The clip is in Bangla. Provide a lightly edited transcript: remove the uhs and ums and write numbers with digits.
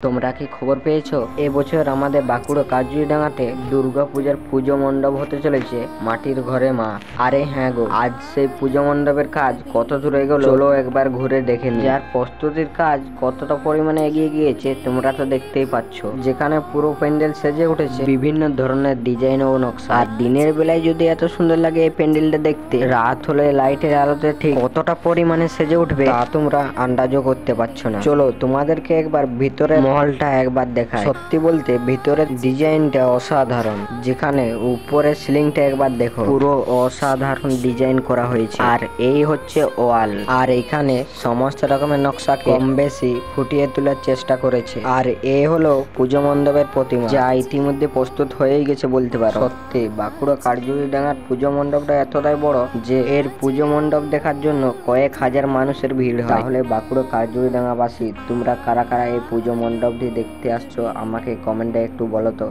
তোমরা কি খবর পেয়েছো? এবছর আমাদের বাঁকুড়া কাজুরিডাঙ্গাতে দুর্গাপূজার পুজো মণ্ডপ হতে চলেছে মাটির ঘরে মা। আরে হ্যাঁ গো, আজ সেই পুজো মণ্ডপের কাজ কত দূর এগোলো চলো একবার ঘুরে দেখে নিই। যার প্রস্তুতির কাজ কতটা পরিমাণে এগিয়ে গিয়েছে তোমরা তো দেখতেই পাচ্ছ। যেখানে পুরো প্যান্ডেল সেজে উঠেছে বিভিন্ন ধরনের ডিজাইন ও নকশা। আর দিনের বেলায় যদি এত সুন্দর লাগে এই প্যান্ডেলটা দেখতে, রাত হলে লাইটের আলোতে ঠিক কতটা পরিমাণে সেজে উঠবে তা তোমরা আন্দাজও করতে পারছো না। চলো তোমাদেরকে একবার ভিতরে মহলটা একবার দেখায়। সত্যি বলতে ভিতরের ডিজাইনটা অসাধারণ। যেখানে উপরের সিলিংটা একবার দেখো, পুরো অসাধারণ ডিজাইন করা হয়েছে। আর এই হচ্ছে ওয়াল, আর এখানে সমস্ত রকমের নকশাকে কম বেশি ফুটিয়ে তোলার চেষ্টা করেছে। আর এ হলো পুজো মণ্ডপের প্রতিমা, যা ইতিমধ্যে প্রস্তুত হয়েই গেছে বলতে পারো। সত্যি বাঁকুড়া কাজুরিডাঙ্গার পুজো মণ্ডপটা এতটাই বড় যে এর পুজো মণ্ডপ দেখার জন্য কয়েক হাজার মানুষের ভিড় হয়। তাহলে বাঁকুড়া কাজুরিডাঙ্গাবাসী তোমরা কারা কারা এই পুজো মণ্ডপটি দেখতে আসছো আমাকে কমেন্টে একটু বলো তো।